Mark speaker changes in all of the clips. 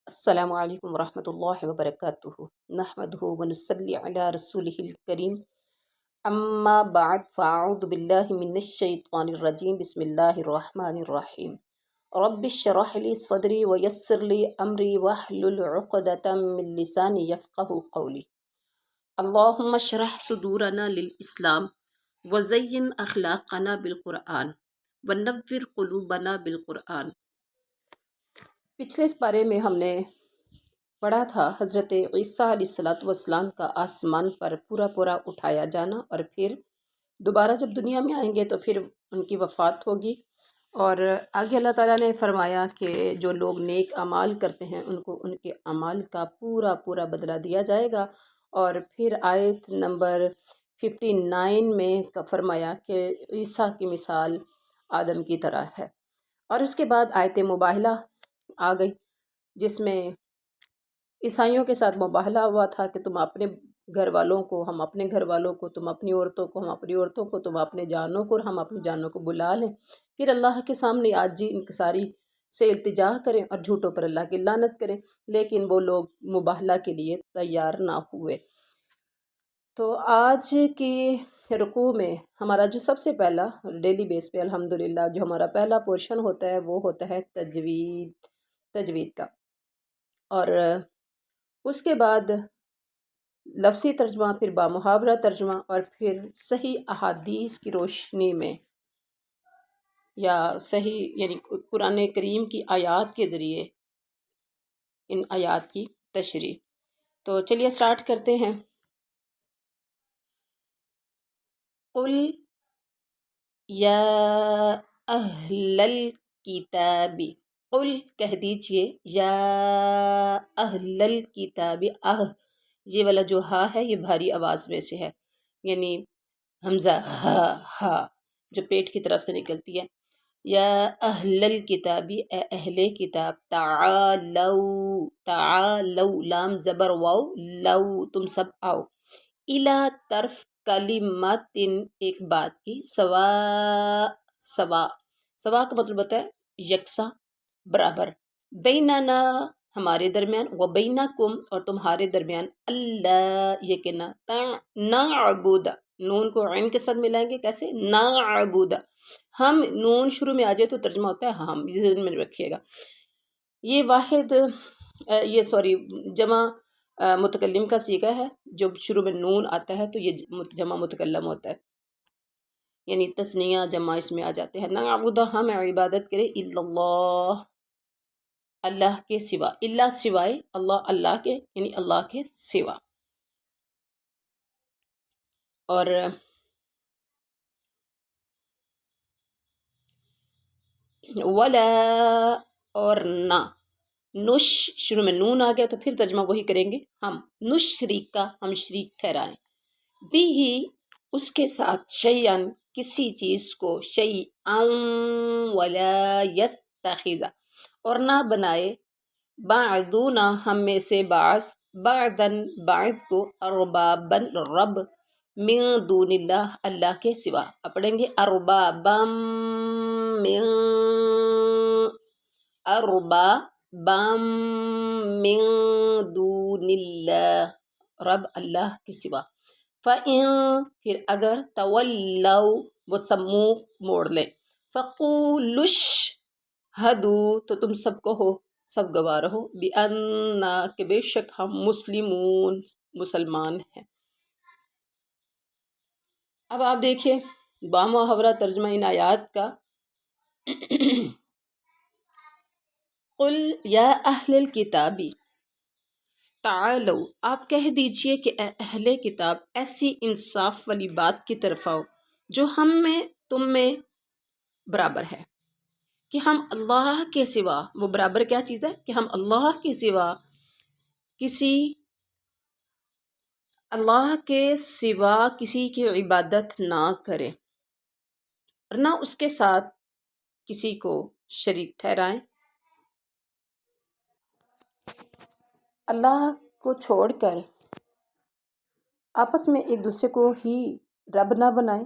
Speaker 1: السلام علیکم ورحمۃ اللہ وبرکاتہ نحمدہ ونصلی علی رسولہ الکریم اما بعد فاعوذ باللہ من الشیطان الرجیم بسم اللہ الرحمن الرحیم رب اشرح لی صدری ویسر لی امری واحلل عقدۃ من لسانی یفقہوا قولی اللہم اشرح صدورنا للاسلام وزین اخلاقنا بالقرآن ونور قلوبنا بالقرآن۔ پچھلے اس پارے میں ہم نے پڑھا تھا حضرت عیسیٰ علیہ الصلوۃ والسلام کا آسمان پر پورا اٹھایا جانا، اور پھر دوبارہ جب دنیا میں آئیں گے تو پھر ان کی وفات ہوگی۔ اور آگے اللہ تعالیٰ نے فرمایا کہ جو لوگ نیک اعمال کرتے ہیں ان کو ان کے اعمال کا پورا بدلہ دیا جائے گا۔ اور پھر آیت نمبر 59 میں فرمایا کہ عیسیٰ کی مثال آدم کی طرح ہے۔ اور اس کے بعد آیت مباہلہ آ گئی جس میں عیسائیوں کے ساتھ مباہلہ ہوا تھا کہ تم اپنے گھر والوں کو، ہم اپنے گھر والوں کو، تم اپنی عورتوں کو، ہم اپنی عورتوں کو، تم اپنے جانوں کو اور ہم اپنی جانوں کو بلا لیں، پھر اللہ کے سامنے عاجزی انکساری سے التجا کریں اور جھوٹوں پر اللہ کی لعنت کریں، لیکن وہ لوگ مباہلہ کے لیے تیار نہ ہوئے۔ تو آج کی رکوع میں ہمارا جو سب سے پہلا ڈیلی بیس پہ الحمدللہ جو ہمارا پہلا پورشن ہوتا ہے وہ ہوتا ہے تجوید کا، اور اس کے بعد لفظی ترجمہ، پھر بامحاورہ ترجمہ، اور پھر صحیح احادیث کی روشنی میں یا صحیح یعنی قرآن کریم کی آیات کے ذریعے ان آیات کی تشریح۔ تو چلیے سٹارٹ کرتے ہیں۔ قل یا اہل الکتاب، قل کہہ دیجئے، یا اہل الکتاب، یہ والا جو ہا ہے یہ بھاری آواز میں سے ہے، یعنی حمزہ ہا جو پیٹ کی طرف سے نکلتی ہے۔ یا اہل الکتاب، اے اہل کتاب، تعالو لام زبر واو، لو تم سب آؤ، الی طرف کلمات ایک بات کی، سوا کا مطلب ہوتا ہے یکساں، برابر، بیننا ہمارے درمیان، و بینکم اور تمہارے درمیان، اللہ یہ کہ نعبد، نون کو عین کے ساتھ ملائیں گے کیسے، نعبد، ہم نون شروع میں آ جائے تو ترجمہ ہوتا ہے ہم، یہ ذہن میں رکھیے گا۔ یہ واحد جمع متکلم کا صیغہ ہے، جب شروع میں نون آتا ہے تو یہ جمع متکلم ہوتا ہے، یعنی تثنیہ جمع اس میں آ جاتے ہیں۔ نعبد ہم عبادت کریں، الا اللہ اللہ کے سوا، اللہ سوائے، اللہ کے یعنی اللہ کے سوا، اور ولا اور نہ، نش شروع میں نون آ گیا تو پھر ترجمہ وہی کریں گے ہم، نشریک کا ہم شریک ٹھہرائیں، بھی ہی اس کے ساتھ، شیئن کسی چیز کو، شیئن ولا یتخذ اور نہ بنائے، بعضنا ہم میں سے بعض، بعضاً بعض کو، ارباباً رب، من دون اللہ اللہ کے سوا، اب پڑھیں گے ارباباً من دون اللہ رب اللہ کے سوا، فَإِن پھر اگر تولوا وہ سب منہ موڑ لیں، فَقُولُوا اشْهَدُوا تو تم سب کہو، سب گواہ رہو، بِأَنَّا کہ بے شک ہم مسلمون مسلمان ہیں۔ اب آپ دیکھیں بامحاورہ ترجمہ ان آیات کا۔ قل یا اہل الکتاب، تعالو آپ کہہ دیجئے کہ اے اہل کتاب، ایسی انصاف والی بات کی طرف آؤ جو ہم میں تم میں برابر ہے، کہ ہم اللہ کے سوا، وہ برابر کیا چیز ہے کہ ہم اللہ کے سوا کسی کی عبادت نہ کریں، اور نہ اس کے ساتھ کسی کو شریک ٹھہرائیں، اللہ کو چھوڑ کر آپس میں ایک دوسرے کو ہی رب نہ بنائیں،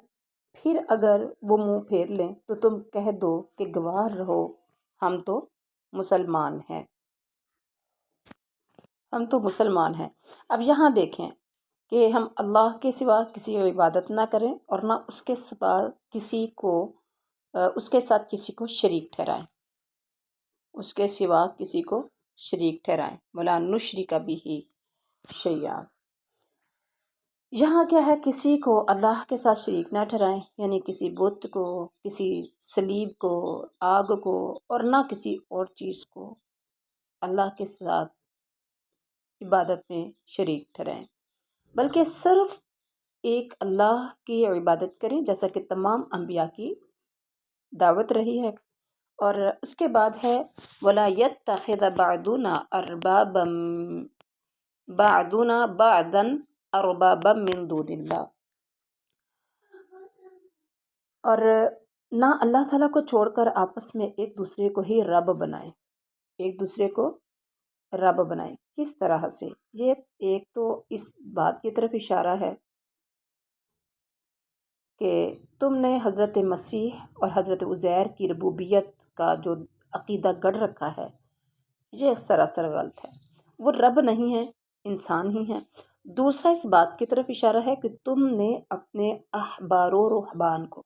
Speaker 1: پھر اگر وہ منہ پھیر لیں تو تم کہہ دو کہ گواہ رہو ہم تو مسلمان ہیں۔ ہم تو مسلمان ہیں۔ اب یہاں دیکھیں کہ ہم اللہ کے سوا کسی کی عبادت نہ کریں اور نہ اس کے سوا کسی کو اس کے ساتھ کسی کو شریک ٹھہرائیں، اس کے سوا کسی کو شریک ٹھہرائیں، وَلَا نُشْرِكَ بِهِ شَيْئًا۔ یہاں کیا ہے، کسی کو اللہ کے ساتھ شریک نہ ٹھہرائیں، یعنی کسی بت کو، کسی صلیب کو، آگ کو، اور نہ کسی اور چیز کو اللہ کے ساتھ عبادت میں شریک ٹھہرائیں، بلکہ صرف ایک اللہ کی عبادت کریں، جیسا کہ تمام انبیاء کی دعوت رہی ہے۔ اور اس کے بعد ہے وَلَا يَتَّخِذَ بَعْضُنَا بَعْضًا أَرْبَابًا مِّن دُونِ اللَّهِ، اور نہ اللہ تعالیٰ کو چھوڑ کر آپس میں ایک دوسرے کو ہی رب بنائیں، ایک دوسرے کو رب بنائیں۔ کس طرح سے؟ یہ ایک تو اس بات کی طرف اشارہ ہے کہ تم نے حضرت مسیح اور حضرت عزیر کی ربوبیت کا جو عقیدہ گڑھ رکھا ہے، یہ سراسر غلط ہے، وہ رب نہیں ہے، انسان ہی ہیں۔ دوسرا اس بات کی طرف اشارہ ہے کہ تم نے اپنے احبار و رہبان کو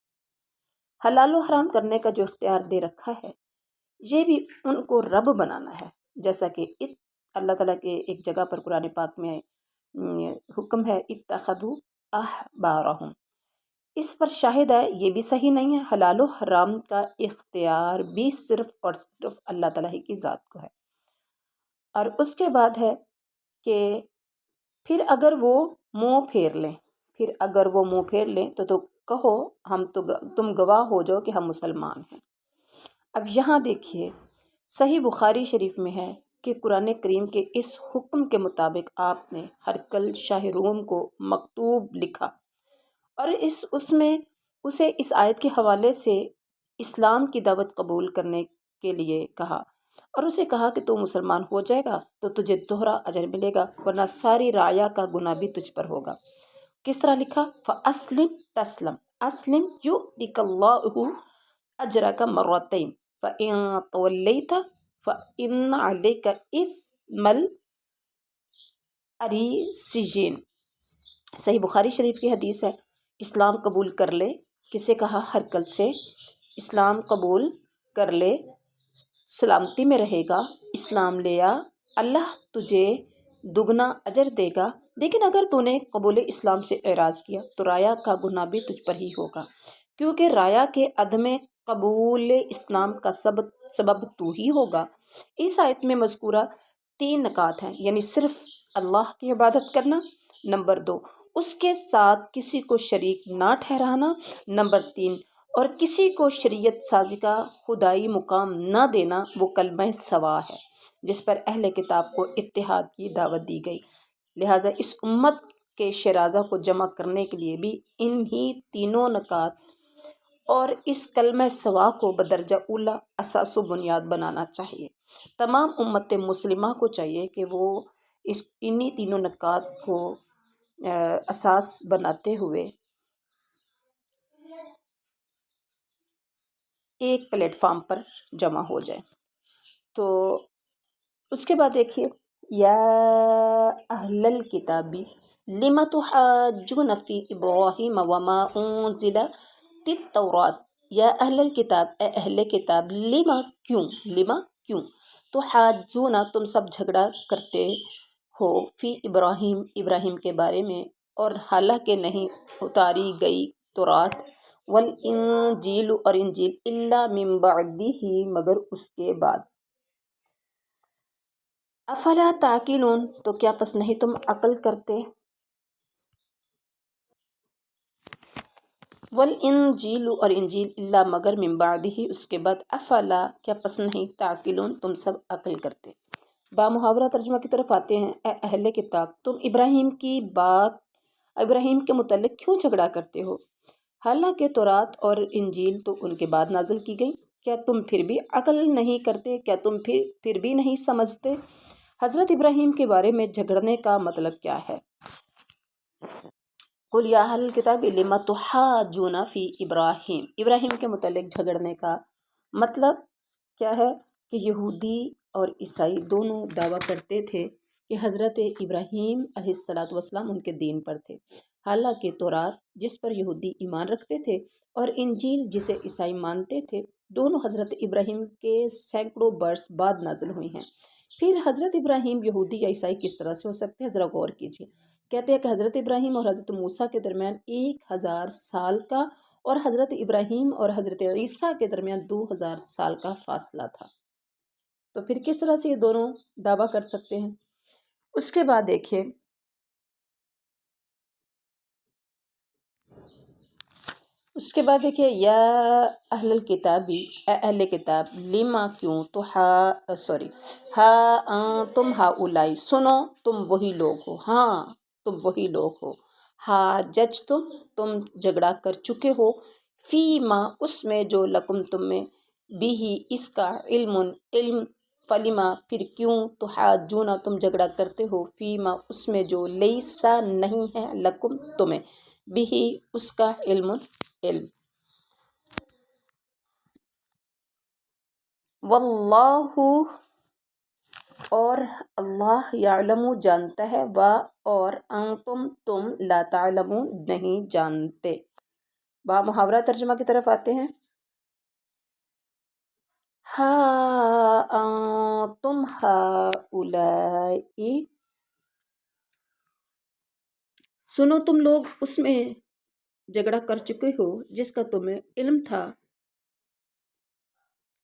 Speaker 1: حلال و حرام کرنے کا جو اختیار دے رکھا ہے، یہ بھی ان کو رب بنانا ہے، جیسا کہ اللہ تعالیٰ کے ایک جگہ پر قرآن پاک میں حکم ہے اتخذوا احبارہم۔ اس پر شاہد ہے یہ بھی صحیح نہیں ہے، حلال و حرام کا اختیار بھی صرف اور صرف اللہ تعالیٰ ہی کی ذات کو ہے۔ اور اس کے بعد ہے کہ پھر اگر وہ منہ پھیر لیں، تو کہو تم گواہ ہو جاؤ کہ ہم مسلمان ہیں۔ اب یہاں دیکھیے صحیح بخاری شریف میں ہے کہ قرآن کریم کے اس حکم کے مطابق آپ نے ہرقل شاہ روم کو مکتوب لکھا اور اس میں اسے اس آیت کے حوالے سے اسلام کی دعوت قبول کرنے کے لیے کہا، اور اسے کہا کہ تو مسلمان ہو جائے گا تو تجھے دوہرا اجر ملے گا، ورنہ ساری رعایا کا گناہ بھی تجھ پر ہوگا۔ کس طرح لکھا؟ فَأَسْلِمْ تَسْلَمْ، اسلم يُؤْتِكَ اللَّهُ أَجْرَكَ مَرَّتَيْنِ فَإِن تَوَلَّيْتَ فَإِنَّ عَلَيْكَ إِثْمَ الْأَرِيسِيِّينَ۔ صحیح بخاری شریف کی حدیث ہے، اسلام قبول کر لے، کسے کہا؟ ہرقل سے۔ اسلام قبول کر لے، سلامتی میں رہے گا، اسلام لے آ، اللہ تجھے دگنا اجر دے گا۔ لیکن اگر تو نے قبول اسلام سے اعراض کیا تو رایا کا گناہ بھی تجھ پر ہی ہوگا، کیونکہ رایا کے عدم قبول اسلام کا سبب تو ہی ہوگا۔ اس آیت میں مذکورہ 3 نکات ہیں، یعنی صرف اللہ کی عبادت کرنا، نمبر 2 اس کے ساتھ کسی کو شریک نہ ٹھہرانا، نمبر 3 اور کسی کو شریعت سازی کا خدائی مقام نہ دینا، وہ کلمہ سوا ہے جس پر اہل کتاب کو اتحاد کی دعوت دی گئی۔ لہٰذا اس امت کے شیرازہ کو جمع کرنے کے لیے بھی انہی تینوں نکات اور اس کلمہ سوا کو بدرجہ اولا اساس و بنیاد بنانا چاہیے۔ تمام امت مسلمہ کو چاہیے کہ وہ انہی تینوں نکات کو اساس بناتے ہوئے ایک پلیٹ فارم پر جمع ہو جائے۔ تو اس کے بعد دیکھیے یا اہل الکتاب لم تحاجون فی ابراہیم وما انزلت التوراۃ، یا اہل الکتاب، اے اہل کتاب، لما کیوں تحاجون تم سب جھگڑا کرتے ہو فی ابراہیم کے بارے میں، اور حالانکہ نہیں اتاری گئی تورات، والانجیل اور انجیل، الا من بعدہ مگر اس کے بعد، افلا تعقلون تو کیا پس نہیں تم عقل کرتے؟ والانجیل اور انجیل، الا مگر من بعدہ اس کے بعد، افلا کیا پس نہیں تعقلون تم سب عقل کرتے۔ بامحاورہ ترجمہ کی طرف آتے ہیں۔ اے اہل کتاب، تم ابراہیم کے متعلق کیوں جھگڑا کرتے ہو، حالانکہ تورات اور انجیل تو ان کے بعد نازل کی گئی؟ کیا تم پھر بھی عقل نہیں کرتے؟ کیا تم پھر بھی نہیں سمجھتے؟ حضرت ابراہیم کے بارے میں جھگڑنے کا مطلب کیا ہے؟ قل یا اہل الکتاب لم تحاجون فی ابراہیم کے متعلق جھگڑنے کا مطلب کیا ہے کہ یہودی اور عیسائی دونوں دعویٰ کرتے تھے کہ حضرت ابراہیم علیہ الصلاۃ والسلام ان کے دین پر تھے، حالانکہ تورات جس پر یہودی ایمان رکھتے تھے اور انجیل جسے عیسائی مانتے تھے، دونوں حضرت ابراہیم کے سینکڑوں برس بعد نازل ہوئی ہیں۔ پھر حضرت ابراہیم یہودی یا عیسائی کس طرح سے ہو سکتے ہیں؟ ذرا غور کیجیے۔ کہتے ہیں کہ حضرت ابراہیم اور حضرت موسیٰ کے درمیان 1000 سال کا اور حضرت ابراہیم اور حضرت عیسیٰ کے درمیان 2000 سال کا فاصلہ تھا۔ تو پھر کس طرح سے یہ دونوں دعویٰ کر سکتے ہیں؟ اس کے بعد دیکھیے، یا اہل الکتابی، اے اہل کتاب، لما کیوں، تو تم ہاؤلائی، سنو تم وہی لوگ ہو، ہاں تم وہی لوگ ہو، جج تم جھگڑا کر چکے ہو، فی ما اس میں، جو لکم تم میں، بھی اس کا علم، فلیما پھر کیوں، تحاجون تم جھگڑا کرتے ہو، فی ما اس میں، جو لیسا نہیں ہے، لکم تمہیں، بھی اس کا علم۔ واللہ اور اللہ، یعلم جانتا ہے، اور انتم تم، لا تعلمون نہیں جانتے۔ با محاورہ ترجمہ کی طرف آتے ہیں۔ ہا انتم ہؤلائی، سنو تم لوگ اس میں جھگڑا کر چکے ہو جس کا تمہیں علم تھا،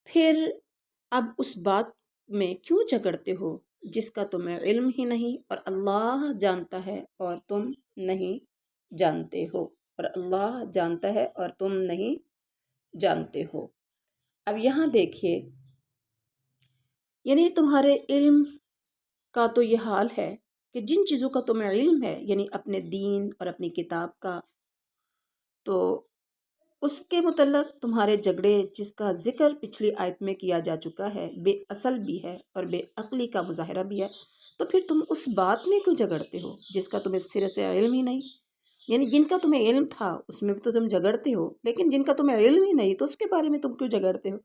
Speaker 1: پھر اب اس بات میں کیوں جھگڑتے ہو جس کا تمہیں علم ہی نہیں، اور اللہ جانتا ہے اور تم نہیں جانتے ہو، اور اللہ جانتا ہے اور تم نہیں جانتے ہو۔ اب یہاں دیکھیے، یعنی تمہارے علم کا تو یہ حال ہے کہ جن چیزوں کا تمہیں علم ہے، یعنی اپنے دین اور اپنی کتاب کا، تو اس کے متعلق تمہارے جھگڑے جس کا ذکر پچھلی آیت میں کیا جا چکا ہے، بے اصل بھی ہے اور بے عقلی کا مظاہرہ بھی ہے، تو پھر تم اس بات میں کیوں جھگڑتے ہو جس کا تمہیں سرے سے علم ہی نہیں؟ یعنی جن کا تمہیں علم تھا اس میں تو تم جھگڑتے ہو، لیکن جن کا تمہیں علم ہی نہیں تو اس کے بارے میں تم کیوں جھگڑتے ہو؟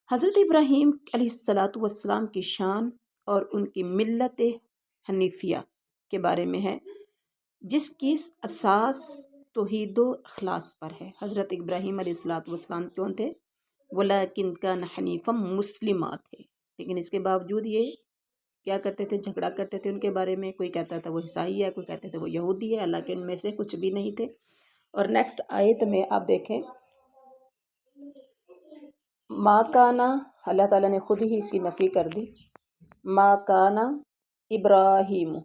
Speaker 1: حضرت ابراہیم علیہ الصلاۃ والسلام کی شان اور ان کی ملت حنیفیہ کے بارے میں ہے، جس کی اساس توحید و اخلاص پر ہے۔ حضرت ابراہیم علیہ الصلاۃ والسلام کون تھے؟ وَلَٰكِنْ كَانَ حَنِيفًا مُسْلِمًا تھے، لیکن اس کے باوجود یہ کیا کرتے تھے؟ جھگڑا کرتے تھے ان کے بارے میں۔ کوئی کہتا تھا وہ عیسائی ہے، کوئی کہتے تھے وہ یہودی ہے، حالانکہ ان میں سے کچھ بھی نہیں تھے۔ اور نیکسٹ آیت میں آپ دیکھیں، ما کانا، اللہ تعالیٰ نے خود ہی اس کی نفی کر دی۔ ما کانا ابراہیم،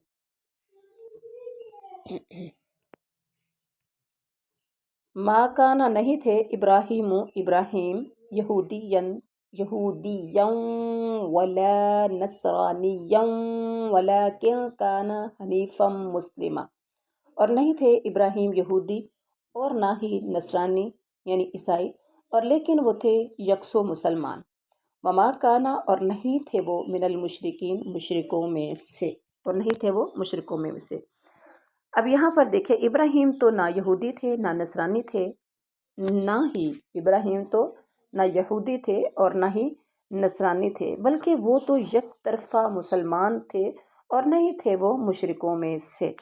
Speaker 1: ما کانا نہیں تھے، ابراہیم یہودیاً ولا نصرانیاً ولیکن کانا حنیفا مسلما، اور نہیں تھے ابراہیم یہودی اور نہ ہی نصرانی یعنی عیسائی، اور لیکن وہ تھے یکسو مسلمان۔ وما کانا، اور نہیں تھے وہ، من المشرکین، مشرکوں میں سے، اور نہیں تھے وہ مشرکوں میں سے۔ اب یہاں پر دیکھیں، ابراہیم تو نہ یہودی تھے نہ نصرانی تھے، نہ ہی ابراہیم تو نہ یہودی تھے اور نہ ہی نصرانی تھے، بلکہ وہ تو یک طرفہ مسلمان تھے اور نہیں تھے وہ مشرکوں میں سے۔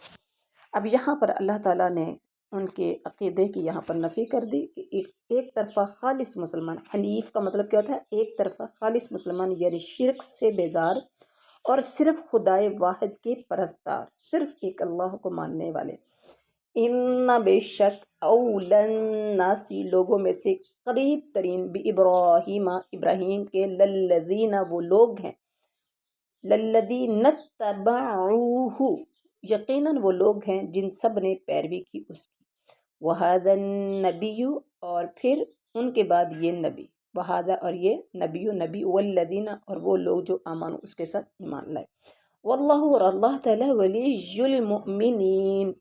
Speaker 1: اب یہاں پر اللہ تعالیٰ نے ان کے عقیدے کی یہاں پر نفی کر دی کہ ایک طرفہ خالص مسلمان، حنیف کا مطلب کیا ہوتا ہے؟ ایک طرفہ خالص مسلمان، یعنی شرک سے بیزار اور صرف خدائے واحد کے پرستار، صرف ایک اللہ کو ماننے والے۔ ان بے شک، اولن ناسی، لوگوں میں سے قریب ترین، بھی ابراہیم کے، للذین، وہ لوگ ہیں، للذین اتبعوہ، یقیناً وہ لوگ ہیں جن سب نے پیروی کی اس کی، وہذا النبی، اور پھر ان کے بعد یہ نبی، وہذا اور یہ نبی، والذین، اور وہ لوگ جو آمنوا اس کے ساتھ ایمان لائے، واللہ، اور اللہ تعالیٰ، ولی المؤمنین،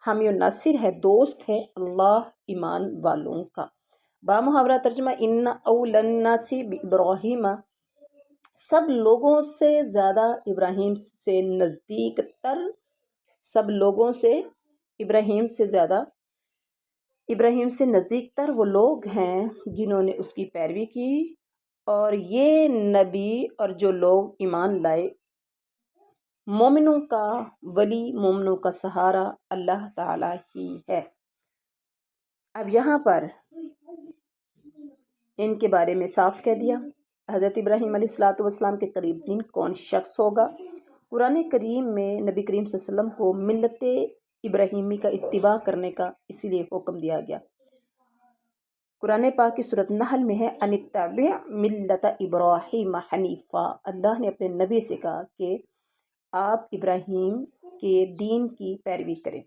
Speaker 1: حامی ناصر ہے، دوست ہے اللہ ایمان والوں کا۔ با محاورہ ترجمہ، ان اول الناس بابراہیم، سب لوگوں سے زیادہ ابراہیم سے نزدیک تر، سب لوگوں سے ابراہیم سے نزدیک تر وہ لوگ ہیں جنہوں نے اس کی پیروی کی، اور یہ نبی اور جو لوگ ایمان لائے، مومنوں کا ولی، مومنوں کا سہارا اللہ تعالیٰ ہی ہے۔ اب یہاں پر ان کے بارے میں صاف کہہ دیا۔ حضرت ابراہیم علیہ الصلوۃ والسلام کے قریب دین کون شخص ہوگا؟ قرآن کریم میں نبی کریم صلی اللہ علیہ وسلم کو ملت ابراہیمی کا اتباع کرنے کا اس لیے حکم دیا گیا۔ قرآن پاک کی سورۃ نحل میں ہے ان اتبع ملت ابراہیم حنیفا۔ اللہ نے اپنے نبی سے کہا کہ آپ ابراہیم کے دین کی پیروی کریں۔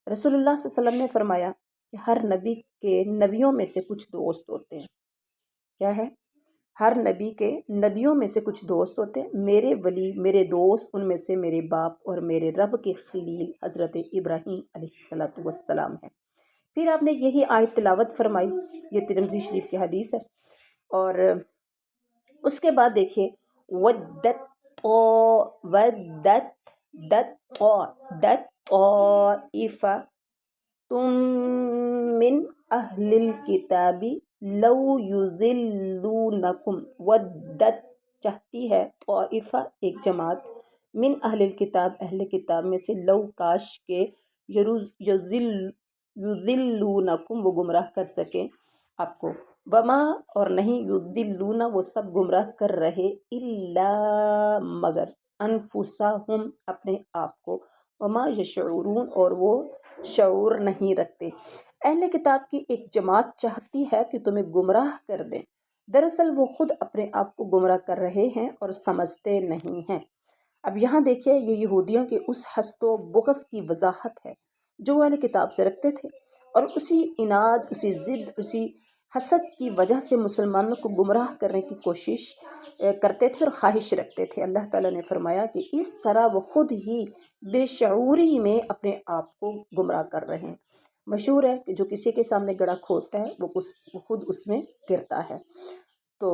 Speaker 1: رسول اللہ صلی اللہ علیہ وسلم نے فرمایا کہ ہر نبی کے نبیوں میں سے کچھ دوست ہوتے ہیں۔ کیا ہے؟ ہر نبی کے نبیوں میں سے کچھ دوست ہوتے ہیں۔ میرے ولی، میرے دوست، ان میں سے میرے باپ اور میرے رب کے خلیل حضرت ابراہیم علیہ السلام ہیں۔ پھر آپ نے یہی آیت تلاوت فرمائی، یہ ترمذی شریف کی حدیث ہے۔ اور اس کے بعد دیکھیے طائفہ من اہل الکتاب لو یضلونکم، ودت چاہتی ہے، طائفہ ایک جماعت، من اہل الکتاب اہل کتاب میں سے، لو کاش کے، یضلونکم وہ گمراہ کر سکیں آپ کو، وما اور نہیں، یضلون وہ سب گمراہ کر رہے، الا مگر، انفسہم اپنے آپ کو، وما یشعرون اور وہ شعور نہیں رکھتے۔ اہل کتاب کی ایک جماعت چاہتی ہے کہ تمہیں گمراہ کر دیں، دراصل وہ خود اپنے آپ کو گمراہ کر رہے ہیں اور سمجھتے نہیں ہیں۔ اب یہاں دیکھیے یہ یہودیوں کے اس حسد و بغض کی وضاحت ہے جو اہل کتاب سے رکھتے تھے، اور اسی عناد، اسی ضد، اسی حسد کی وجہ سے مسلمانوں کو گمراہ کرنے کی کوشش کرتے تھے اور خواہش رکھتے تھے۔ اللہ تعالیٰ نے فرمایا کہ اس طرح وہ خود ہی بے شعوری میں اپنے آپ کو گمراہ کر رہے ہیں۔ مشہور ہے کہ جو کسی کے سامنے گڑھا کھودتا ہے وہ خود اس میں گرتا ہے۔ تو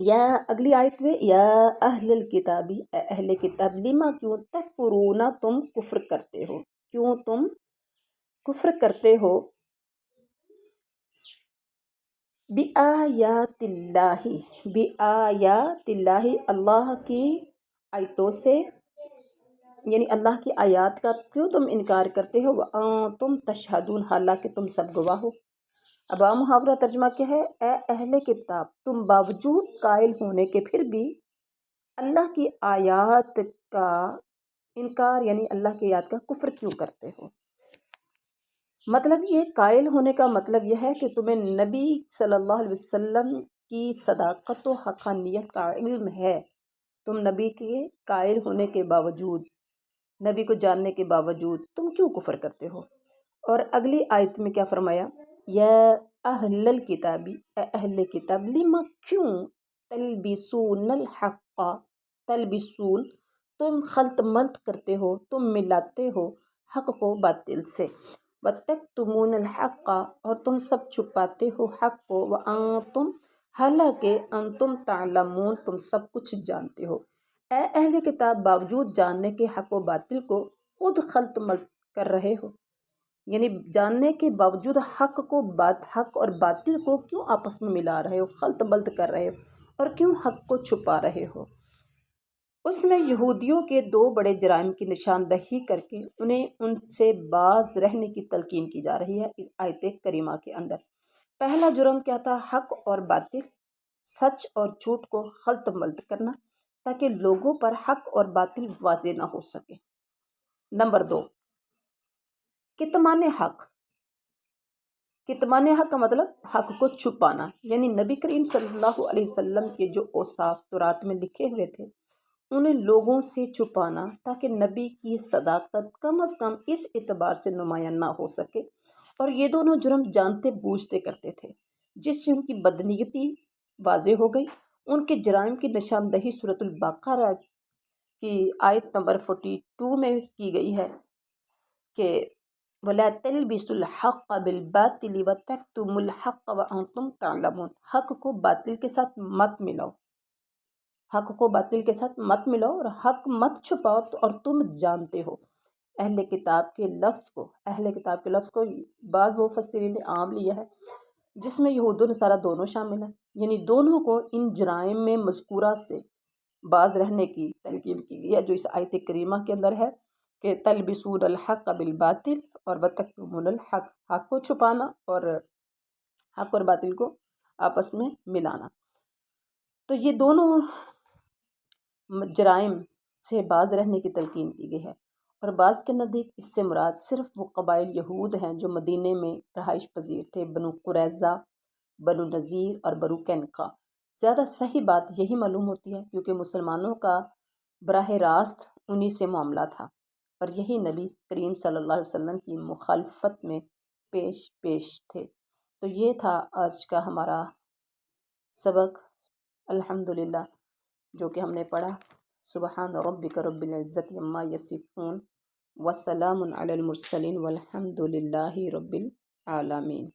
Speaker 1: یا اگلی آیت میں یا اہل الکتابی، اے اہل کتاب، لما کیوں، تکفرون تم کفر کرتے ہو، کیوں تم کفر کرتے ہو، بآیات اللہ، بآیات اللہ اللہ کی آیتوں سے، یعنی اللہ کی آیات کا کیوں تم انکار کرتے ہو، وانتم تشہدون حالانکہ تم سب گواہ ہو۔ اب محاورہ ترجمہ کیا ہے؟ اے اہل کتاب، تم باوجود قائل ہونے کے پھر بھی اللہ کی آیات کا انکار، یعنی اللہ کی آیات کا کفر کیوں کرتے ہو؟ مطلب یہ قائل ہونے کا مطلب یہ ہے کہ تمہیں نبی صلی اللہ علیہ وسلم کی صداقت و حقانیت کا علم ہے، تم نبی کے قائل ہونے کے باوجود، نبی کو جاننے کے باوجود تم کیوں کفر کرتے ہو؟ اور اگلی آیت میں کیا فرمایا؟ یا اہل الکتابی، اے اہل کتاب، لما کیوں، تلبسون الحق، تلبسون تم خلط ملط کرتے ہو، تم ملاتے ہو حق کو باطل سے، وتکتمون الحق اور تم سب چھپاتے ہو حق کو، وانتم حالانکہ انتم تعلمون تم سب کچھ جانتے ہو۔ اے اہل کتاب، باوجود جاننے کے حق و باطل کو خود خلط ملط کر رہے ہو، یعنی جاننے کے باوجود حق اور باطل کو کیوں آپس میں ملا رہے ہو، خلط ملط کر رہے ہو، اور کیوں حق کو چھپا رہے ہو؟ اس میں یہودیوں کے دو بڑے جرائم کی نشاندہی کر کے انہیں ان سے باز رہنے کی تلقین کی جا رہی ہے اس آیت کریمہ کے اندر۔ پہلا جرم کیا تھا؟ حق اور باطل، سچ اور جھوٹ کو خلط ملط کرنا تاکہ لوگوں پر حق اور باطل واضح نہ ہو سکے۔ نمبر 2، کتمان حق۔ کتمان حق کا مطلب حق کو چھپانا، یعنی نبی کریم صلی اللہ علیہ وسلم کے جو اوصاف تورات میں لکھے ہوئے تھے انہیں لوگوں سے چھپانا تاکہ نبی کی صداقت کم از کم اس اعتبار سے نمایاں نہ ہو سکے، اور یہ دونوں جرم جانتے بوجھتے کرتے تھے، جس سے ان کی بدنیتی واضح ہو گئی۔ ان کے جرائم کی نشاندہی سورۃ البقرہ کی آیت نمبر 42 میں کی گئی ہے کہ وَلَا تَلْبِسُوا الْحَقَّ بِالْبَاطِلِ وَتَكْتُمُوا الْحَقَّ وَأَنْتُمْ تَعْلَمُونَ۔ حق کو باطل کے ساتھ مت ملاؤ، حق کو باطل کے ساتھ مت ملاؤ اور حق مت چھپاؤ اور تم جانتے ہو۔ اہل کتاب کے لفظ کو بعض مفسرین نے عام لیا ہے جس میں یہود و نصارہ دونوں شامل ہیں، یعنی دونوں کو ان جرائم میں مذکورہ سے باز رہنے کی تلقین کی گئی ہے، جو اس آیت کریمہ کے اندر ہے کہ تلبسون الحق بالباطل اور وتکتمون الحق، حق کو چھپانا اور حق اور باطل کو آپس میں ملانا۔ تو یہ دونوں جرائم سے باز رہنے کی تلقین کی گئی ہے، اور بعض کے نزدیک اس سے مراد صرف وہ قبائل یہود ہیں جو مدینے میں رہائش پذیر تھے، بنو قریظہ، بنو نذیر اور بنو قینقاع۔ زیادہ صحیح بات یہی معلوم ہوتی ہے کیونکہ مسلمانوں کا براہ راست انہی سے معاملہ تھا، اور یہی نبی کریم صلی اللہ علیہ وسلم کی مخالفت میں پیش تھے۔ تو یہ تھا آج کا ہمارا سبق، الحمدللہ، جو کہ ہم نے پڑھا۔ سبحان ربک رب العزت عما یصفون وسلام علی المرسلین والحمد للہ رب العالمین۔